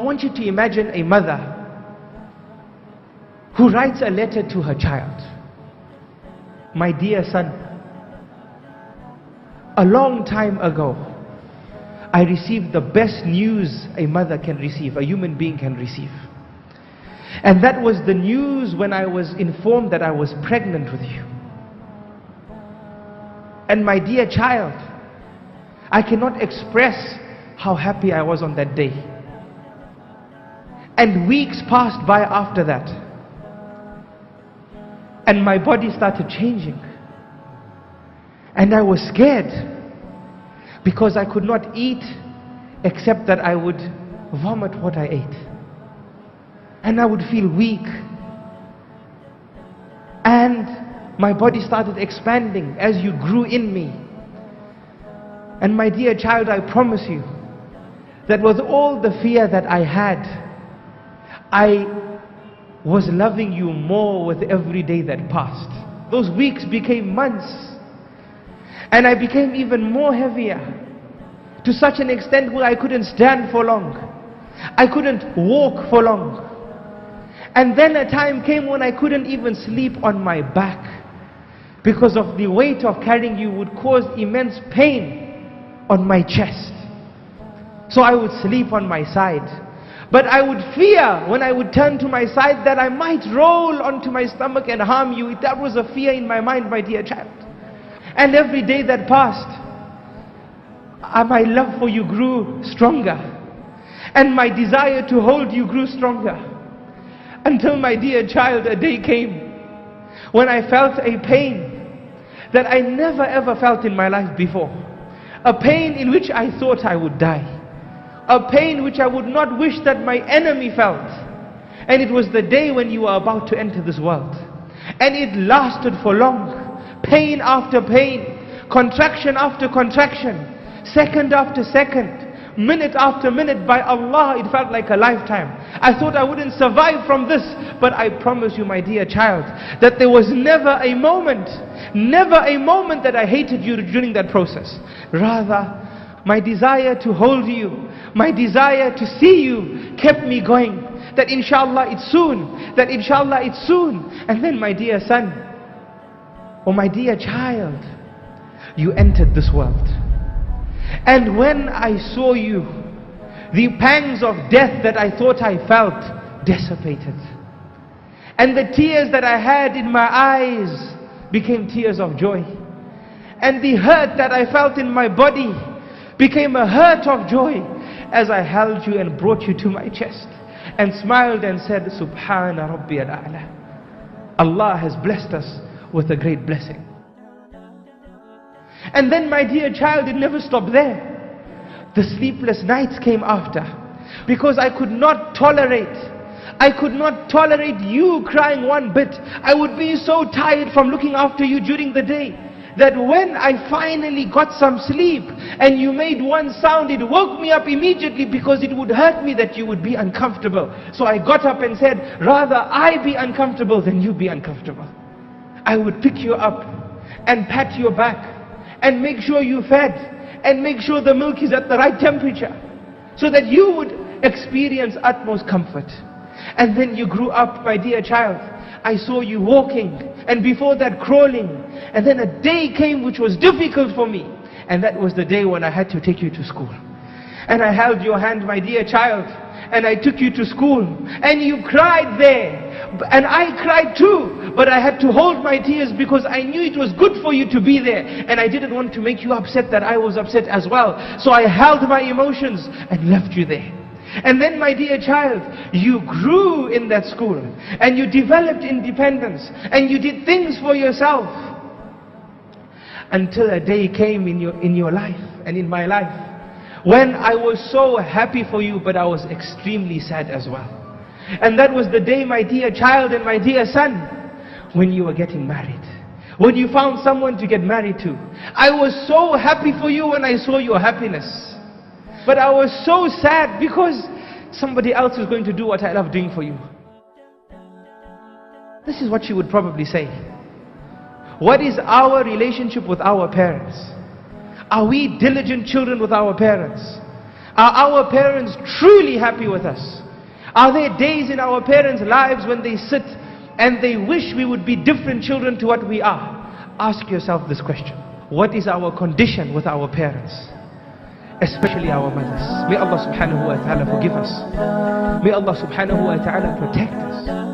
want you to imagine a mother who writes a letter to her child. My dear son, a long time ago, I received the best news a mother can receive, a human being can receive. And that was the news when I was informed that I was pregnant with you. And my dear child, I cannot express how happy I was on that day. And weeks passed by after that. And my body started changing. And I was scared because I could not eat except that I would vomit what I ate. And I would feel weak. And my body started expanding as you grew in me. And my dear child, I promise you that with all the fear that I had, I was loving you more with every day that passed. Those weeks became months. And I became even more heavier, to such an extent where I couldn't stand for long. I couldn't walk for long. And then a time came when I couldn't even sleep on my back, because of the weight of carrying you would cause immense pain on my chest. So I would sleep on my side. But I would fear when I would turn to my side that I might roll onto my stomach and harm you. That was a fear in my mind, my dear child. And every day that passed, my love for you grew stronger. And my desire to hold you grew stronger. Until, my dear child, a day came when I felt a pain that I never ever felt in my life before. A pain in which I thought I would die. A pain which I would not wish that my enemy felt. And it was the day when you were about to enter this world. And it lasted for long. Pain after pain, contraction after contraction, second after second, minute after minute. By Allah, it felt like a lifetime. I thought I wouldn't survive from this. But I promise you, my dear child, that there was never a moment that I hated you during that process. Rather, my desire to hold you, my desire to see you kept me going. That inshallah it's soon, that inshallah it's soon. And then, my dear son, or my dear child, you entered this world. And when I saw you, the pangs of death that I thought I felt dissipated. And the tears that I had in my eyes became tears of joy. And the hurt that I felt in my body became a hurt of joy as I held you and brought you to my chest and smiled and said, Subhana Rabbi al-A'la. Allah has blessed us with a great blessing. And then, my dear child, it never stopped there. The sleepless nights came after, because I could not tolerate you crying one bit. I would be so tired from looking after you during the day, that when I finally got some sleep and you made one sound, it woke me up immediately, because it would hurt me that you would be uncomfortable. So I got up and said, rather I be uncomfortable than you be uncomfortable. I would pick you up and pat your back and make sure you fed and make sure the milk is at the right temperature, so that you would experience utmost comfort. And then you grew up, my dear child. I saw you walking, and before that crawling. And then a day came which was difficult for me, and that was the day when I had to take you to school. And I held your hand, my dear child, and I took you to school, and you cried there, and I cried too, but I had to hold my tears because I knew it was good for you to be there, and I didn't want to make you upset that I was upset as well. So I held my emotions and left you there. And then, my dear child, you grew in that school, and you developed independence, and you did things for yourself, until a day came in your life and in my life when I was so happy for you, but I was extremely sad as well. And that was the day, my dear child and my dear son, when you were getting married. When you found someone to get married to. I was so happy for you when I saw your happiness. But I was so sad because somebody else is going to do what I love doing for you. This is what you would probably say. What is our relationship with our parents? Are we diligent children with our parents? Are our parents truly happy with us? Are there days in our parents' lives when they sit and they wish we would be different children to what we are? Ask yourself this question. What is our condition with our parents? Especially our mothers. May Allah subhanahu wa ta'ala forgive us. May Allah subhanahu wa ta'ala protect us.